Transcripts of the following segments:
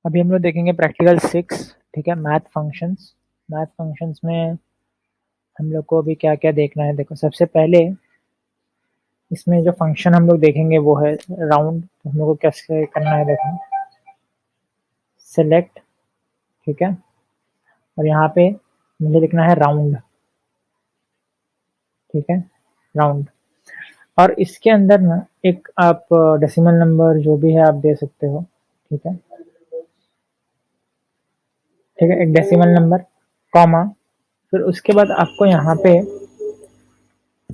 अभी हम लोग देखेंगे प्रैक्टिकल 6, ठीक है, मैथ फंक्शंस। मैथ फंक्शंस में हम लोग को अभी क्या क्या देखना है। देखो, सबसे पहले इसमें जो फंक्शन हम लोग देखेंगे वो है राउंड। तो हम लोग को कैसे करना है, देखो, सेलेक्ट, ठीक है, और यहाँ पे मुझे लिखना है राउंड, ठीक है, राउंड। और इसके अंदर ना एक आप डेसिमल नंबर जो भी है आप दे सकते हो, ठीक है, ठीक है, एक डेसिमल नंबर, कॉमा, फिर उसके बाद आपको यहाँ पे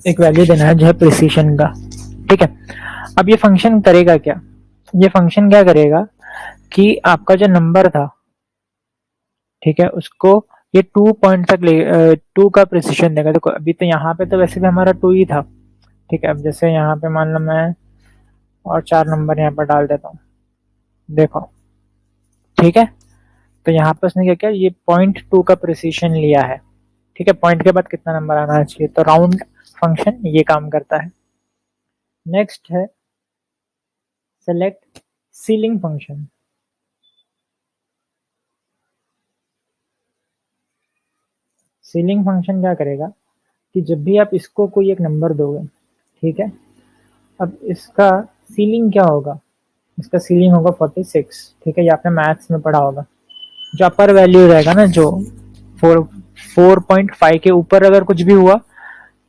एक वैल्यू देना है जो है प्रिसीशन का, ठीक है। अब ये फंक्शन करेगा क्या? ये फंक्शन क्या करेगा कि आपका जो नंबर था, ठीक है, उसको ये 2 पॉइंट तक ले, 2 का प्रिसीशन देगा। देखो, अभी तो यहाँ पे तो वैसे भी हमारा 2 ही था, ठीक है। अब जैसे यहाँ पे मान लो मैं और 4 नंबर यहाँ पर डाल देता हूँ, देखो, ठीक है। तो यहाँ पे उसने क्या किया, ये 0.2 का प्रिसीशन लिया है, ठीक है। पॉइंट के बाद कितना नंबर आना चाहिए, तो राउंड फंक्शन ये काम करता है। नेक्स्ट है select ceiling function. Ceiling function क्या करेगा कि जब भी आप इसको कोई एक नंबर दोगे, ठीक है, अब इसका सीलिंग क्या होगा, इसका सीलिंग होगा 46, ठीक है। ये आपने मैथ्स में पढ़ा होगा। जो अपर वैल्यू रहेगा ना, जो 4.5 के ऊपर अगर कुछ भी हुआ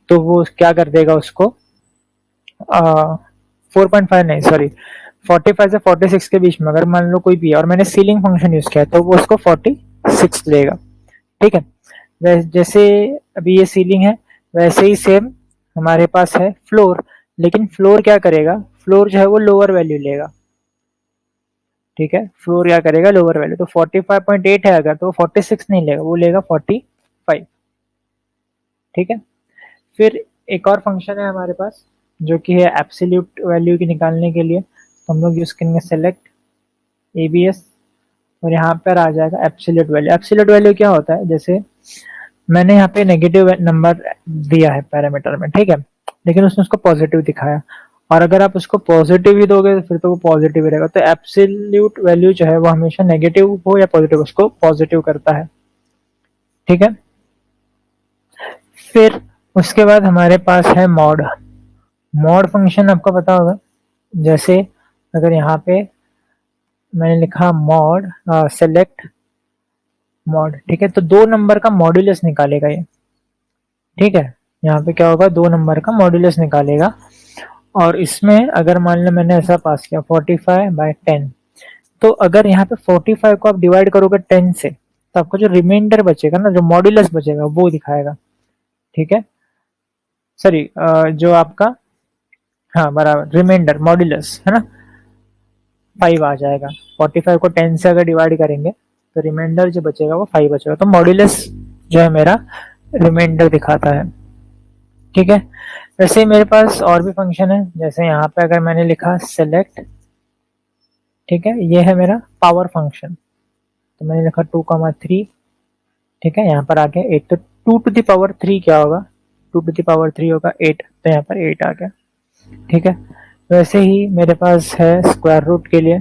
तो वो क्या कर देगा उसको, 4.5 नहीं, सॉरी, 45 से 46 के बीच में अगर मान लो कोई भी है और मैंने सीलिंग फंक्शन यूज किया तो वो उसको 46 देगा, ठीक है। जैसे अभी ये सीलिंग है, वैसे ही सेम हमारे पास है फ्लोर। लेकिन फ्लोर क्या करेगा, फ्लोर जो है वो लोअर वैल्यू लेगा, ठीक है। फ्लोर क्या करेगा, लोअर वैल्यू। तो 45.8 है अगर, तो 46 नहीं लेगा, वो लेगा 45, ठीक है। फिर एक और फंक्शन है हमारे पास जो कि है एब्सोल्यूट वैल्यू की निकालने के लिए। तो हम लोग यूज करेंगे सेलेक्ट एबीएस, और यहाँ पर आ जाएगा एब्सोल्यूट वैल्यू। एब्सोल्यूट वैल्यू क्या होता है, जैसे मैंने यहाँ पे नेगेटिव नंबर दिया है पैरामीटर में, ठीक है, लेकिन उसने उसको पॉजिटिव दिखाया। और अगर आप उसको पॉजिटिव ही दोगे तो फिर तो वो पॉजिटिव ही रहेगा। तो एब्सोल्यूट वैल्यू जो है वो हमेशा नेगेटिव हो या पॉजिटिव, उसको पॉजिटिव करता है, ठीक है। फिर उसके बाद हमारे पास है मॉड। मॉड फंक्शन आपको पता होगा। जैसे अगर यहाँ पे मैंने लिखा मॉड सेलेक्ट मॉड, ठीक है, तो 2 नंबर का मॉड्यूलस निकालेगा ये, ठीक है। यहाँ पे क्या होगा, 2 नंबर का मॉड्यूलस निकालेगा। और इसमें अगर मान लो मैंने ऐसा पास किया 45/10, तो अगर यहाँ पे 45 को आप डिवाइड करोगे 10 से, तो आपको जो रिमाइंडर बचेगा ना, जो मॉड्यूलस बचेगा वो दिखाएगा, ठीक है। सॉरी, जो आपका, हाँ बराबर, रिमाइंडर मॉड्यूलस है ना, 5 आ जाएगा। 45 को 10 से अगर डिवाइड करेंगे तो रिमाइंडर जो बचेगा वो 5 बचेगा। तो मॉड्यूलस जो है मेरा रिमाइंडर दिखाता है, ठीक है। वैसे ही मेरे पास और भी फंक्शन है। जैसे यहाँ पे अगर मैंने लिखा सेलेक्ट, ठीक है, ये है मेरा पावर फंक्शन। तो मैंने लिखा 2,3, ठीक है, यहाँ पर आ गया 8। तो 2 to the power 3 क्या होगा, 2 to the power 3 होगा 8, तो यहाँ पर 8 आ गया, ठीक है। वैसे ही मेरे पास है स्क्वायर रूट के लिए,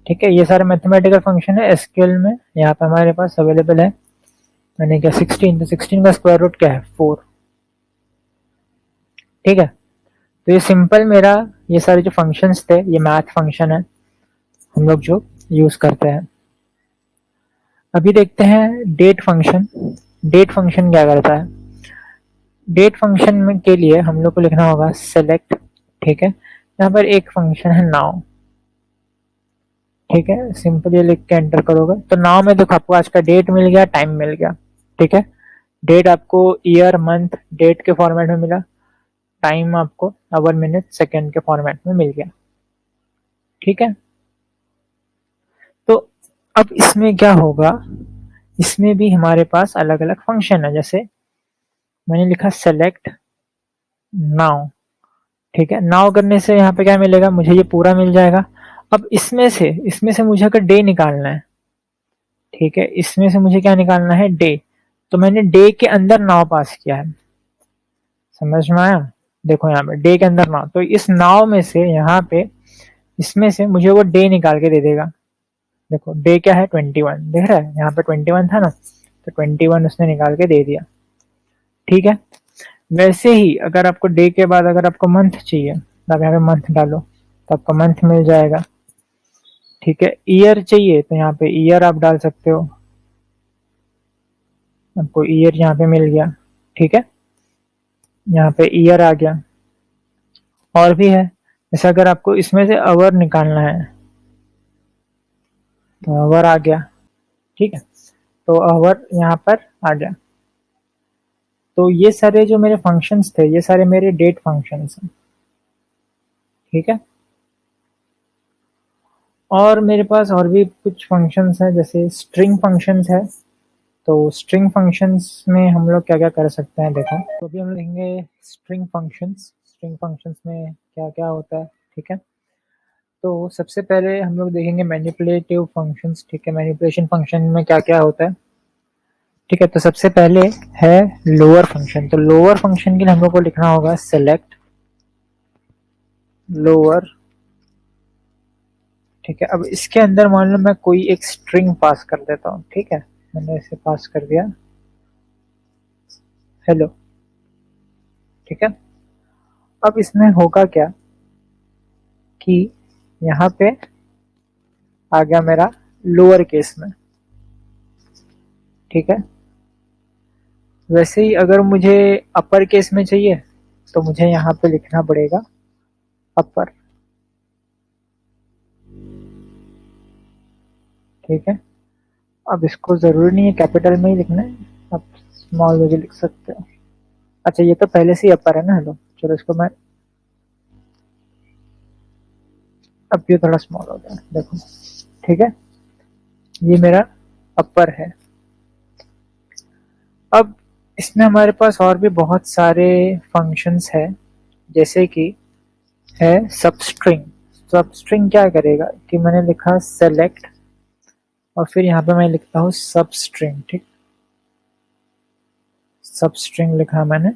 ठीक है। ये सारे मैथमेटिकल फंक्शन है एसक्यूएल में, यहाँ पे हमारे पास अवेलेबल है। मैंने क्या 16, तो 16 का स्क्वायर रूट क्या है, 4, ठीक है। तो ये सिंपल मेरा, ये सारे जो फंक्शंस थे ये मैथ फंक्शन है हम लोग जो यूज करते हैं। अभी देखते हैं डेट फंक्शन। डेट फंक्शन क्या करता है, डेट फंक्शन में के लिए हम लोग को लिखना होगा सेलेक्ट, ठीक है। यहाँ पर एक फंक्शन है नाउ, ठीक है, सिंपल ये लिख के एंटर करोगे तो नाउ में देखो आपको आज का डेट मिल गया, टाइम मिल गया, ठीक है। डेट आपको ईयर मंथ डेट के फॉर्मेट में मिला, टाइम आपको आवर मिनट सेकंड के फॉर्मेट में मिल गया, ठीक है। तो अब इसमें क्या होगा, इसमें भी हमारे पास अलग अलग फंक्शन है। जैसे मैंने लिखा सेलेक्ट नाउ, ठीक है। नाउ करने से यहाँ पे क्या मिलेगा, मुझे ये पूरा मिल जाएगा। अब इसमें से मुझे अगर डे निकालना है, ठीक है, इसमें से मुझे क्या निकालना है, डे। तो मैंने डे के अंदर नाव पास किया है, समझ में आया। देखो यहाँ पे डे के अंदर नाव, तो इस नाव में से यहाँ पे इसमें से मुझे वो डे निकाल के दे देगा, देखो डे क्या है 21, देख रहा है यहाँ पे 21 था ना, तो 21 उसने निकाल के दे दिया। ठीक है, वैसे ही अगर आपको डे के बाद अगर आपको मंथ चाहिए तो आप यहाँ पे मंथ डालो तो आपको मंथ मिल जाएगा। ठीक है, ईयर चाहिए तो यहाँ पे ईयर आप डाल सकते हो, आपको ईयर यहाँ पे मिल गया। ठीक है, यहाँ पे ईयर आ गया। और भी है, जैसे अगर आपको इसमें से आवर निकालना है तो आवर आ गया। ठीक है, तो आवर यहाँ पर आ गया। तो ये सारे जो मेरे फंक्शंस थे ये सारे मेरे डेट फंक्शंस हैं। ठीक है, और मेरे पास और भी कुछ फंक्शंस हैं, जैसे स्ट्रिंग फंक्शंस है। तो स्ट्रिंग फंक्शंस में हम लोग क्या क्या कर सकते हैं, देखो तो अभी हम लोग देखेंगे स्ट्रिंग फंक्शंस। स्ट्रिंग फंक्शंस में क्या क्या होता है। ठीक है, तो सबसे पहले हम लोग देखेंगे मैनिपुलेटिव फंक्शंस। ठीक है, मैनिपुलेशन फंक्शन में क्या क्या होता है। ठीक है, तो सबसे पहले है लोअर फंक्शन। तो लोअर फंक्शन के लिए हम लोग को लिखना होगा सेलेक्ट लोअर। ठीक है, अब इसके अंदर मान लो मैं कोई एक स्ट्रिंग पास कर देता हूँ। ठीक है, मैंने इसे पास कर दिया हेलो। ठीक है, अब इसमें होगा क्या कि यहाँ पे आ गया मेरा लोअर केस में। ठीक है, वैसे ही अगर मुझे अपर केस में चाहिए तो मुझे यहाँ पे लिखना पड़ेगा अपर। ठीक है, अब इसको जरूरी नहीं है कैपिटल में ही लिखना है, आप स्मॉल में भी लिख सकते हो। अच्छा, ये तो पहले से ही अपर है ना हेलो, चलो इसको मैं, अब ये थोड़ा स्मॉल हो गया देखो। ठीक है, ये मेरा अपर है। अब इसमें हमारे पास और भी बहुत सारे फंक्शंस है, जैसे कि है सबस्ट्रिंग। सबस्ट्रिंग क्या करेगा कि मैंने लिखा सेलेक्ट और फिर यहाँ पे मैं लिखता हूँ सबस्ट्रिंग। ठीक, सबस्ट्रिंग लिखा मैंने,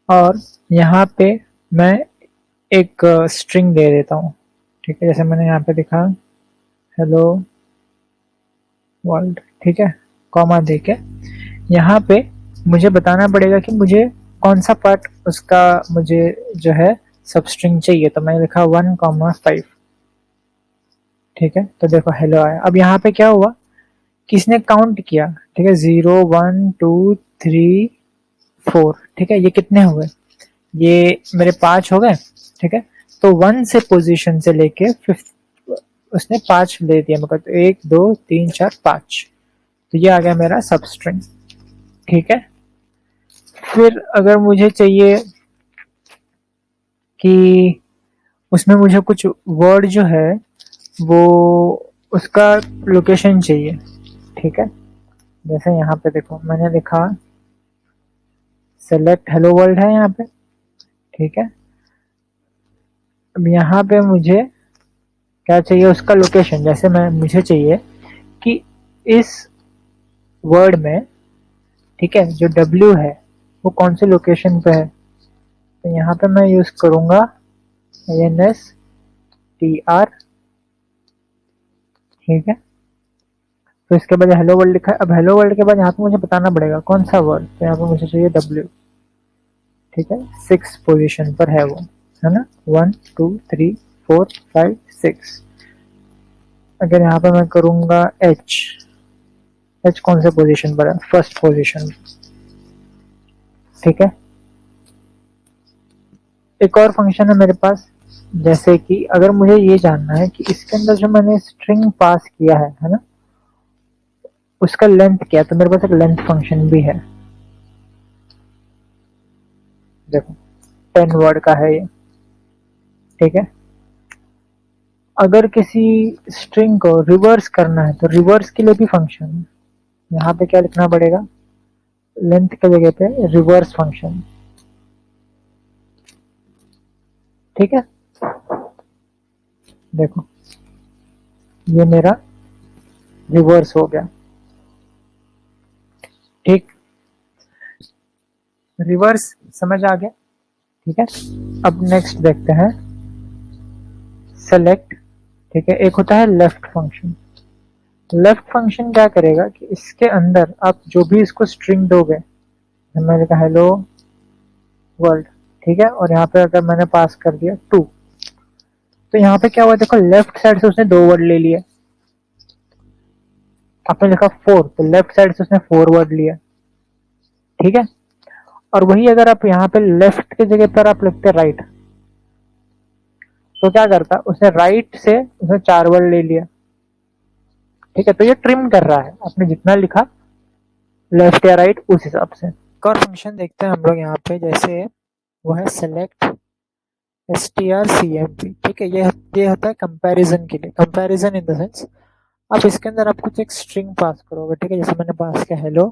और यहाँ पे मैं एक स्ट्रिंग दे देता हूँ। ठीक है, जैसे मैंने यहाँ पे लिखा हेलो वर्ल्ड। ठीक है, कॉमा देके यहाँ पे मुझे बताना पड़ेगा कि मुझे कौन सा पार्ट उसका मुझे जो है सबस्ट्रिंग चाहिए। तो मैंने लिखा 1,5। ठीक है, तो देखो हेलो आया। अब यहाँ पे क्या हुआ, किसने काउंट किया। ठीक है, 0, 1, 2, 3, 4। ठीक है, ये कितने हुए, ये मेरे 5 हो गए। ठीक है, तो 1 से पोजीशन से लेके 5 उसने 5 ले दिया मेरे को, तो 1, 2, 3, 4, 5। तो ये आ गया मेरा सबस्ट्रिंग। ठीक है, फिर अगर मुझे चाहिए कि उसमें मुझे कुछ वर्ड जो है वो उसका लोकेशन चाहिए। ठीक है, जैसे यहाँ पे देखो मैंने लिखा सेलेक्ट हेलो वर्ल्ड है यहाँ पे। ठीक है, अब यहाँ पे मुझे क्या चाहिए, उसका लोकेशन। जैसे मैं मुझे चाहिए कि इस वर्ड में, ठीक है, जो W है वो कौन सी लोकेशन पे है। तो यहाँ पे मैं यूज करूंगा INSTR। ठीक है, तो इसके बाद हेलो वर्ल्ड लिखा है। अब हेलो वर्ल्ड के बाद यहाँ पे मुझे बताना पड़ेगा कौन सा वर्ड, तो यहाँ पे मुझे चाहिए W। ठीक है, 6 पोजीशन पर है वो, है ना, 1, 2, 3, 4, 5, 6। अगर यहाँ पे मैं करूंगा H कौन से पोजीशन पर है, फर्स्ट पोजीशन। ठीक है, एक और फंक्शन है मेरे पास, जैसे कि अगर मुझे ये जानना है कि इसके अंदर जो मैंने स्ट्रिंग पास किया है ना, उसका लेंथ क्या है, तो मेरे पास एक लेंथ फंक्शन भी है। देखो 10 वर्ड का है ये। ठीक है, अगर किसी स्ट्रिंग को रिवर्स करना है तो रिवर्स के लिए भी फंक्शन है। यहाँ पे क्या लिखना पड़ेगा, लेंथ की जगह पे रिवर्स फंक्शन। ठीक है, देखो ये मेरा रिवर्स हो गया। ठीक, रिवर्स समझ आ गया। ठीक है, अब नेक्स्ट देखते हैं सेलेक्ट ठीक है। एक होता है लेफ्ट फंक्शन। लेफ्ट फंक्शन क्या करेगा कि इसके अंदर आप जो भी इसको स्ट्रिंग दोगे, मैंने लिखा हेलो वर्ल्ड, ठीक है, और यहाँ पे अगर मैंने पास कर दिया 2, तो यहाँ पे क्या हुआ देखो, लेफ्ट साइड से उसने 2 वर्ड ले लिए। आपने लिखा 4, तो लेफ्ट साइड से उसने 4 वर्ड लिया, ठीक है। और वही अगर आप यहाँ पे लेफ्ट की जगह पर आप लिखते राइट, तो क्या करता, उसने राइट से उसने 4 वर्ड ले लिया, ठीक है। तो ये ट्रिम कर रहा है, आपने जितना लिखा लेफ्ट या राइट उस हिसाब से। एक और फंक्शन देखते हैं हम लोग यहाँ पे, जैसे वो है सेलेक्ट strcmp, ठीक है। ये होता है कंपैरिजन के लिए। कंपैरिजन इन द सेंस आप इसके अंदर आप कुछ एक स्ट्रिंग पास करोगे, ठीक है। जैसे मैंने पास किया हेलो,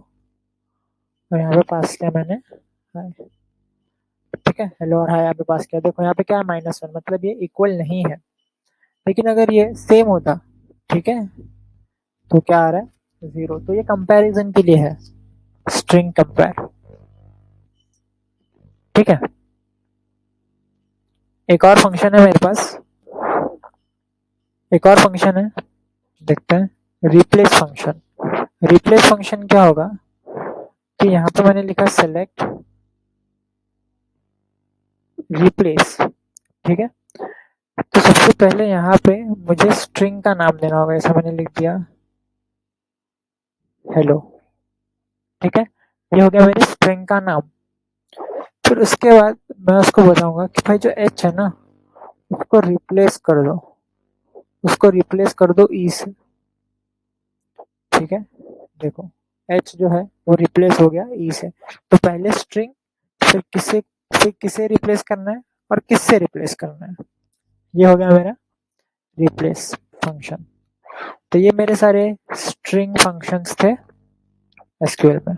और यहाँ पे पास किया मैंने हाय, ठीक है। हेलो और हाय यहाँ पे पास किया। देखो यहाँ पे क्या है, -1, मतलब ये इक्वल नहीं है। लेकिन अगर ये सेम होता, ठीक है, तो क्या आ रहा है 0। तो ये कंपैरिजन के लिए है, स्ट्रिंग कंपेयर, ठीक है। एक और फंक्शन है मेरे पास, एक और फंक्शन है, देखते हैं, रिप्लेस फंक्शन। रिप्लेस फंक्शन क्या होगा कि यहाँ पे मैंने लिखा सेलेक्ट रिप्लेस, ठीक है। तो सबसे पहले यहाँ पे मुझे स्ट्रिंग का नाम देना होगा, ऐसा मैंने लिख दिया हेलो, ठीक है। ये हो गया मेरी स्ट्रिंग का नाम। फिर उसके बाद मैं उसको बताऊंगा कि भाई जो एच है ना, उसको रिप्लेस कर दो, उसको रिप्लेस कर दो ई से, ठीक है। देखो एच जो है वो रिप्लेस हो गया ई से। तो पहले स्ट्रिंग, फिर किसे रिप्लेस करना है और किससे रिप्लेस करना है, ये हो गया मेरा रिप्लेस फंक्शन। तो ये मेरे सारे स्ट्रिंग फंक्शंस थे एसक्यूएल में।